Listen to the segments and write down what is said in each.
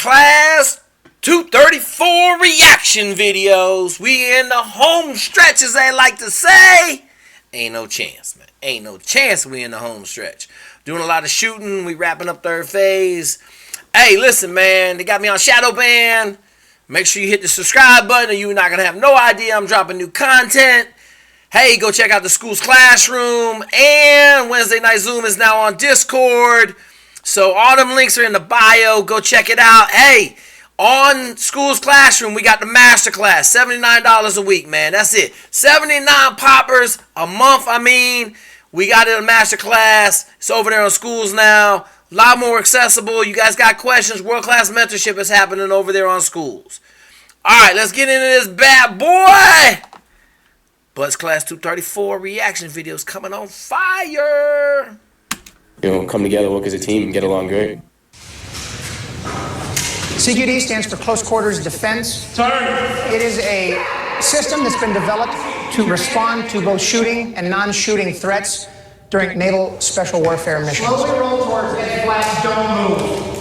Class 234 reaction videos. We in the home stretch, as they like to say. Ain't no chance, man. Ain't no chance we in the home stretch. Doing a lot of shooting. We wrapping up third phase. Hey, listen, man. They got me on shadow ban. Make sure you hit the subscribe button or you're not going to have no idea I'm dropping new content. Hey, go check out the school's classroom. And Wednesday Night Zoom is now on Discord. So all them links are in the bio. Go check it out. Hey, on School's Classroom, we got the masterclass. $79 a week, man. That's it. 79 poppers a month, We got it in a masterclass. It's over there on Schools now. A lot more accessible. You guys got questions. World-class mentorship is happening over there on Schools. All right, let's get into this bad boy. Buzz Class 234 reaction videos coming on fire. Come together, work as a team, and get along great. CQD stands for Close Quarters Defense. It is a system that's been developed to respond to both shooting and non-shooting threats during naval special warfare missions. Slowly roll towards edge flags, don't move.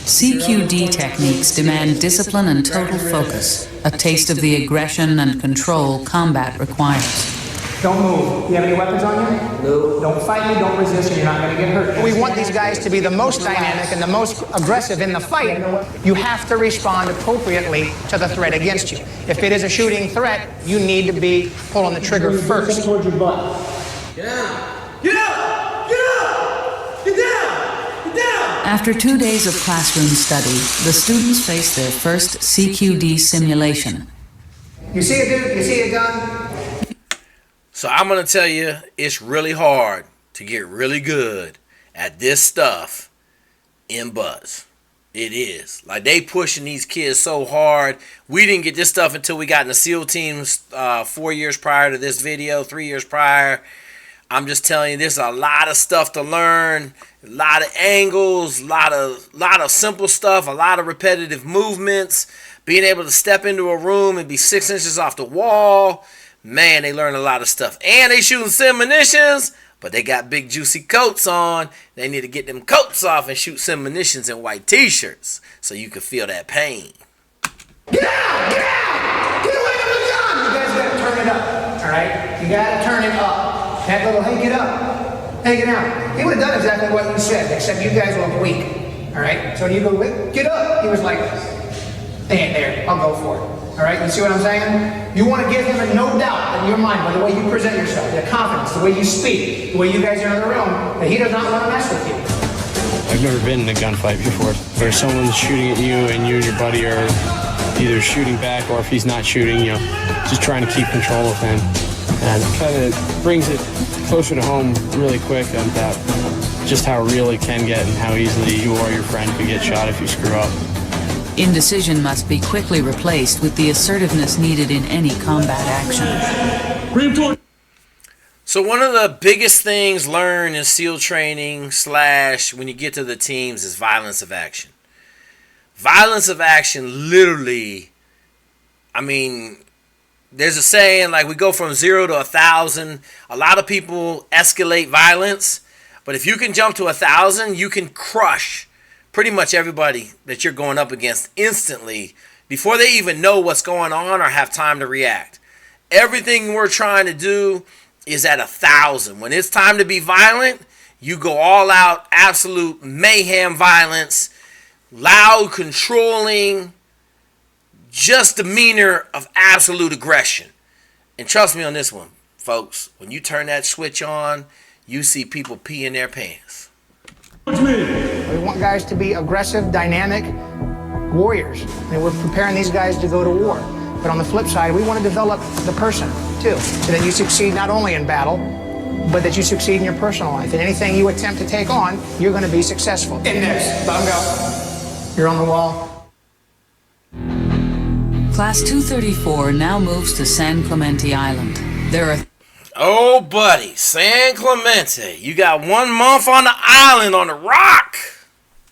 CQD techniques demand discipline and total focus, a taste of the aggression and control combat requires. Don't move. Do you have any weapons on you? No. Don't fight me, don't resist, and you're not going to get hurt. We want these guys to be the most dynamic and the most aggressive in the fight. You have to respond appropriately to the threat against you. If it is a shooting threat, you need to be pulling the trigger first. Towards your butt. Get down! Get up! Get up! Get down! Get down! After 2 days of classroom study, the students face their first CQD simulation. You see it, dude? You see it done? So I'm going to tell you, it's really hard to get really good at this stuff in Buzz. It is. Like, they pushing these kids so hard. We didn't get this stuff until we got in the SEAL teams 4 years prior to this video, 3 years prior. I'm just telling you, there's a lot of stuff to learn, a lot of angles, a lot of simple stuff, a lot of repetitive movements, being able to step into a room and be 6 inches off the wall. Man, they learn a lot of stuff. And they shooting munitions, but they got big juicy coats on. They need to get them coats off and shoot munitions in white t-shirts so you can feel that pain. Get out! Get out! Get away from the gun! You guys gotta turn it up, all right? You gotta turn it up. That little, hey, get up. Hey, get out. He would have done exactly what you said, except you guys look weak, all right? So you go, get up. He was like, they ain't there. I'll go for it. All right, you see what I'm saying? You want to give him a no doubt in your mind by the way you present yourself, the confidence, the way you speak, the way you guys are in the room, that he does not want to mess with you. I've never been in a gunfight before, where someone's shooting at you and you and your buddy are either shooting back, or if he's not shooting, just trying to keep control of him. And it kind of brings it closer to home really quick about just how real it can get and how easily you or your friend could get shot if you screw up. Indecision must be quickly replaced with the assertiveness needed in any combat action. So one of the biggest things learned in SEAL training / when you get to the teams is violence of action. Violence of action, literally, there's a saying, like, we go from 0 to 1,000. A lot of people escalate violence, but if you can jump to 1,000, you can crush pretty much everybody that you're going up against instantly before they even know what's going on or have time to react. Everything we're trying to do is at 1,000. When it's time to be violent, you go all out, absolute mayhem violence, loud, controlling, just demeanor of absolute aggression. And trust me on this one, folks, when you turn that switch on, you see people pee in their pants. We want guys to be aggressive, dynamic warriors. We're preparing these guys to go to war. But on the flip side, we want to develop the person, too, so that you succeed not only in battle, but that you succeed in your personal life. And anything you attempt to take on, you're going to be successful. In this. Let them go. You're on the wall. Class 234 now moves to San Clemente Island. There are Oh, buddy, San Clemente. You got 1 month on the island on the rock.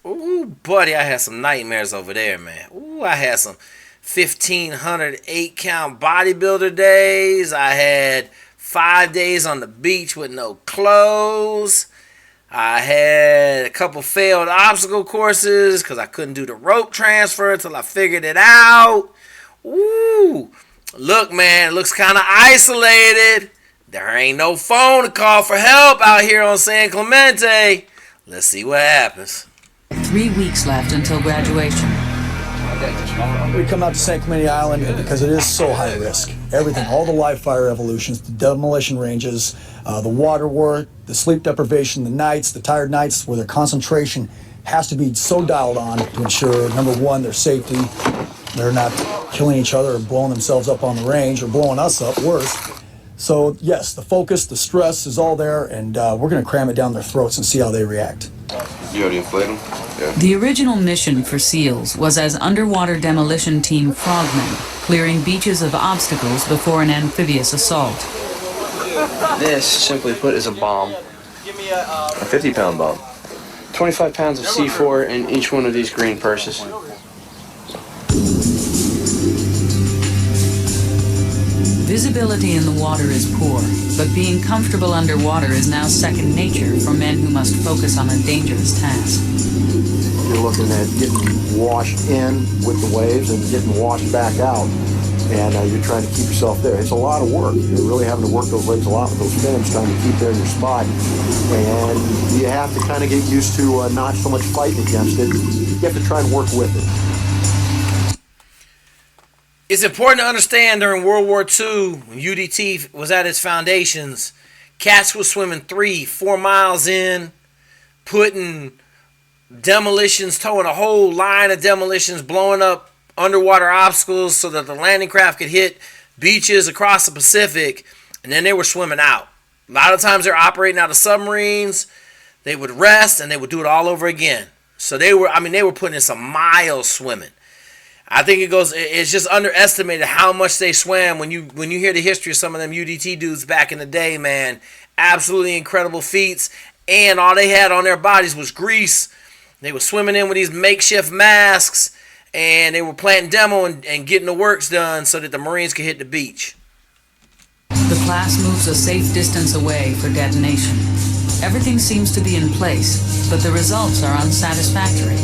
Ooh, buddy, I had some nightmares over there, man. Ooh, I had some 1,500 8-count bodybuilder days. I had 5 days on the beach with no clothes. I had a couple failed obstacle courses because I couldn't do the rope transfer until I figured it out. Ooh, look, man, it looks kind of isolated. There ain't no phone to call for help out here on San Clemente. Let's see what happens. 3 weeks left until graduation. We come out to St. Clemente Island because it is so high risk. Everything, all the live fire evolutions, the demolition ranges, the water work, the sleep deprivation, the nights, the tired nights where their concentration has to be so dialed on to ensure, number one, their safety. They're not killing each other or blowing themselves up on the range or blowing us up, worse. So yes, the focus, the stress is all there, and we're going to cram it down their throats and see how they react. You already inflate them? Yeah. The original mission for SEALs was as underwater demolition team frogmen, clearing beaches of obstacles before an amphibious assault. This, simply put, is a bomb. A 50-pound bomb. 25 pounds of C4 in each one of these green purses. Visibility in the water is poor, but being comfortable underwater is now second nature for men who must focus on a dangerous task. You're looking at getting washed in with the waves and getting washed back out, and you're trying to keep yourself there. It's a lot of work. You're really having to work those legs a lot with those fins, trying to keep there in your spot, and you have to kind of get used to not so much fighting against it. You have to try and work with it. It's important to understand during World War II, when UDT was at its foundations, cats were swimming 3-4 miles in, putting demolitions, towing a whole line of demolitions, blowing up underwater obstacles so that the landing craft could hit beaches across the Pacific, and then they were swimming out. A lot of times they're operating out of submarines. They would rest and they would do it all over again. So they were putting in some miles swimming. I think it's just underestimated how much they swam when you hear the history of some of them UDT dudes back in the day, man. Absolutely incredible feats, and all they had on their bodies was grease. They were swimming in with these makeshift masks, and they were planting demo and getting the works done so that the Marines could hit the beach. The class moves a safe distance away for detonation. Everything seems to be in place, but the results are unsatisfactory.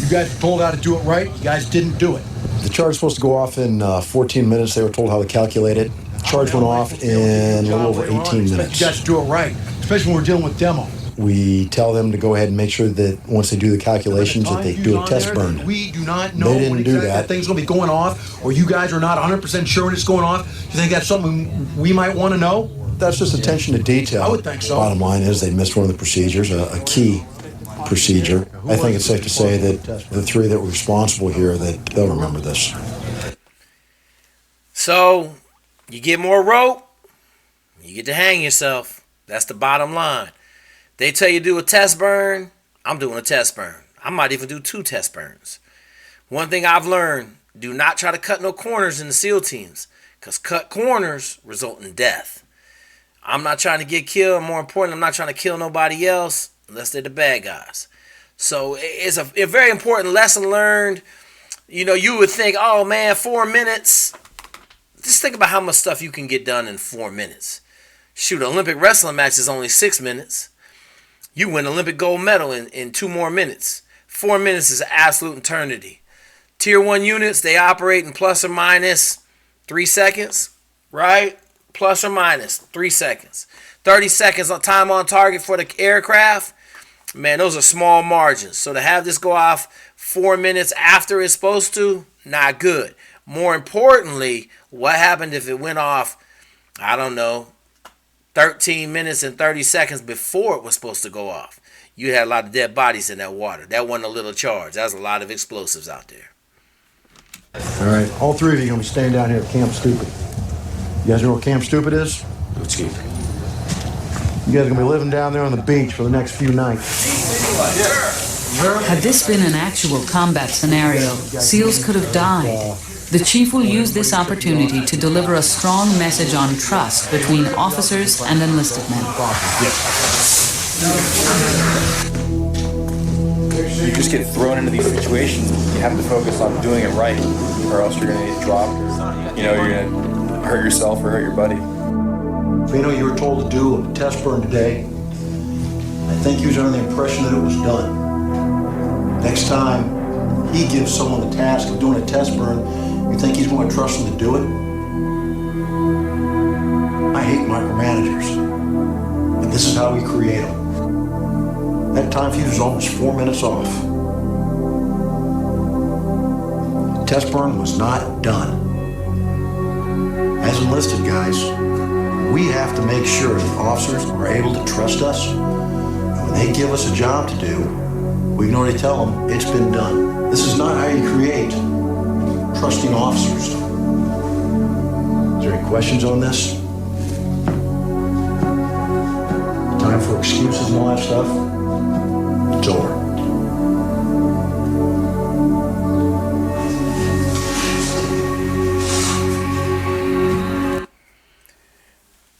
You guys were told how to do it right. You guys didn't do it. The charge was supposed to go off in 14 minutes. They were told how to calculate it. The charge went off in a little over 18 minutes. You guys do it right, especially when we're dealing with demo. We tell them to go ahead and make sure that once they do the calculations that they do a test burn. We do not know They didn't when do exactly that. thing's going to be going off, or you guys are not 100% sure when it's going off. You think that's something we might want to know? That's just attention to detail. I would think so. Bottom line is they missed one of the procedures, a key procedure. I think it's safe to say that the three that were responsible here, that they'll remember this. So, you get more rope, you get to hang yourself. That's the bottom line. They tell you to do a test burn, I'm doing a test burn. I might even do 2 test burns. One thing I've learned, do not try to cut no corners in the SEAL teams, because cut corners result in death. I'm not trying to get killed. More important, I'm not trying to kill nobody else unless they're the bad guys. So it's a very important lesson learned. You know, you would think, oh man, 4 minutes. Just think about how much stuff you can get done in 4 minutes. Shoot, an Olympic wrestling match is only 6 minutes. You win Olympic gold medal in 2 more minutes. 4 minutes is an absolute eternity. Tier 1 units, they operate in plus or minus 3 seconds, right? Plus or minus 3 seconds. 30 seconds on time on target for the aircraft. Man, those are small margins. So to have this go off 4 minutes after it's supposed to, not good. More importantly, what happened if it went off, I don't know, 13 minutes and 30 seconds before it was supposed to go off? You had a lot of dead bodies in that water. That wasn't a little charge. That was a lot of explosives out there. All right, all three of you are going to be staying down here at Camp Stupid. You guys know what Camp Stupid is? Let's keep. You guys are going to be living down there on the beach for the next few nights. Had this been an actual combat scenario, SEALs could have died. The chief will use this opportunity to deliver a strong message on trust between officers and enlisted men. you just get thrown into these situations. You have to focus on doing it right, or else you're going to get dropped, or you're going to hurt yourself or hurt your buddy. Fino, you were told to do a test burn today. I think you was under the impression that it was done. Next time he gives someone the task of doing a test burn, you think he's going to trust them to do it? I hate micromanagers, and this is how we create them. That time fuse was almost 4 minutes off. The test burn was not done. As enlisted guys, we have to make sure that officers are able to trust us. And when they give us a job to do, we can already tell them it's been done. This is not how you create trusting officers. Is there any questions on this? Time for excuses and all that stuff? It's over.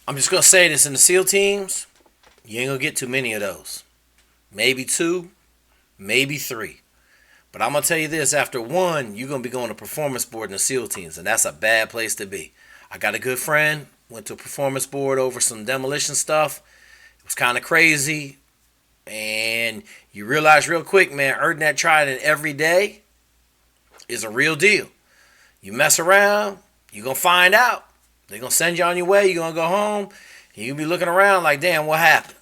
I'm just going to say this, in the SEAL teams, you ain't going to get too many of those. Maybe 2, maybe 3. But I'm going to tell you this, after 1, you're going to be going to performance board in the SEAL teams, and that's a bad place to be. I got a good friend, went to a performance board over some demolition stuff. It was kind of crazy, and you realize real quick, man, earning that trident every day is a real deal. You mess around, you're going to find out. They're going to send you on your way. You're going to go home. And you'll be looking around like, damn, what happened?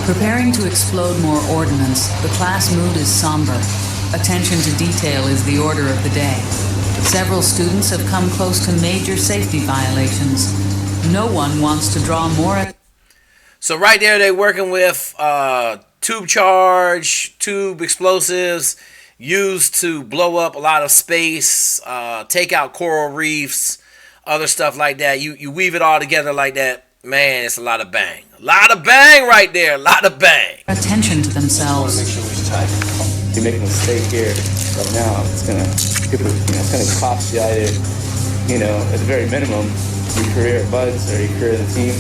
Preparing to explode more ordnance, the class mood is somber. Attention to detail is the order of the day. Several students have come close to major safety violations. No one wants to draw more. So right there, they're working with tube charge, tube explosives, used to blow up a lot of space, take out coral reefs, other stuff like that. You weave it all together like that, man, it's a lot of bang. A lot of bang right there, a lot of bang. Attention to themselves. Make sure we tight. If you make a mistake here right now, it's gonna cost you either, at the very minimum, your career at Buds or your career in the team,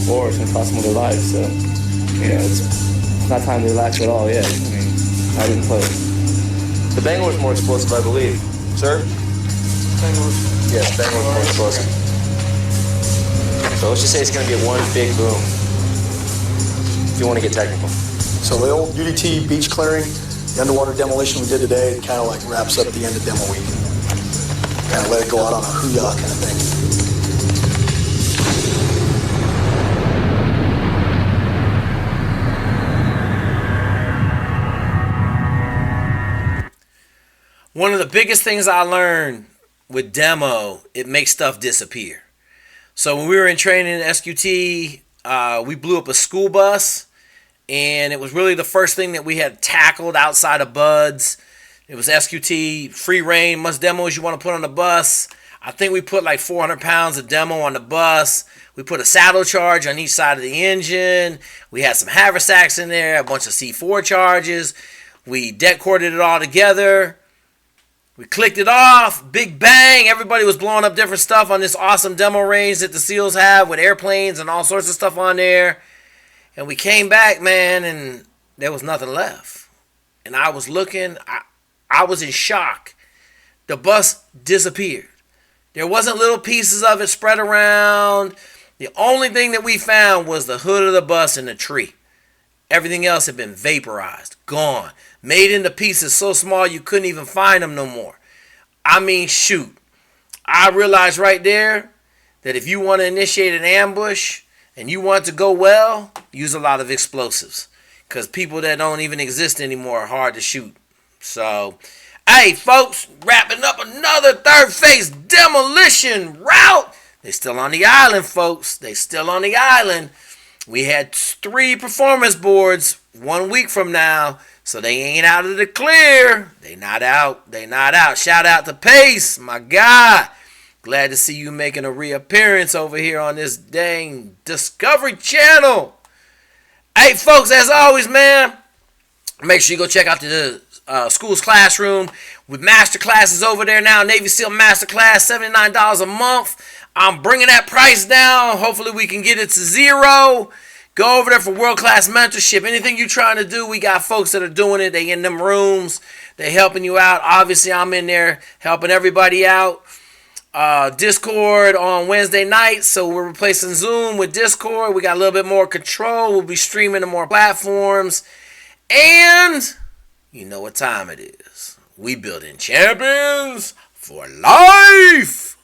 or it's gonna cost them their lives. So, it's not time to relax at all yet. I didn't play. The Bangor was more explosive, I believe. Sir? Yes, Bangor was more explosive. So let's just say it's going to get one big boom, if you want to get technical. So the old UDT beach clearing, the underwater demolition we did today, it kind of like wraps up the end of demo week. Kind of let it go out on a hoo-yah kind of thing. One of the biggest things I learned with demo, it makes stuff disappear. So when we were in training in SQT, we blew up a school bus, and it was really the first thing that we had tackled outside of Buds. It was SQT, free reign, much demo as you want to put on the bus. I think we put like 400 pounds of demo on the bus. We put a saddle charge on each side of the engine. We had some haversacks in there, a bunch of C4 charges. We deck corded it all together. We clicked it off, big bang. Everybody was blowing up different stuff on this awesome demo range that the SEALs have with airplanes and all sorts of stuff on there. And we came back, man, and there was nothing left. And I was looking, I was in shock. The bus disappeared. There wasn't little pieces of it spread around. The only thing that we found was the hood of the bus and the tree. Everything else had been vaporized, gone. Made into pieces so small you couldn't even find them no more. I mean, shoot. I realized right there that if you want to initiate an ambush and you want it to go well, use a lot of explosives. Because people that don't even exist anymore are hard to shoot. So, hey, folks, wrapping up another third phase demolition route. They still on the island, folks. They still on the island. We had 3 performance boards 1 week from now. So they ain't out of the clear. They not out. They not out. Shout out to Pace, my guy. Glad to see you making a reappearance over here on this dang Discovery Channel. Hey, folks, as always, man, make sure you go check out the school's classroom with master classes over there now. Navy SEAL Master Class, $79 a month. I'm bringing that price down. Hopefully we can get it to 0. Go over there for world-class mentorship. Anything you're trying to do, we got folks that are doing it. They in them rooms. They helping you out. Obviously, I'm in there helping everybody out. Discord on Wednesday nights, so we're replacing Zoom with Discord. We got a little bit more control. We'll be streaming to more platforms. And you know what time it is. We building champions for life.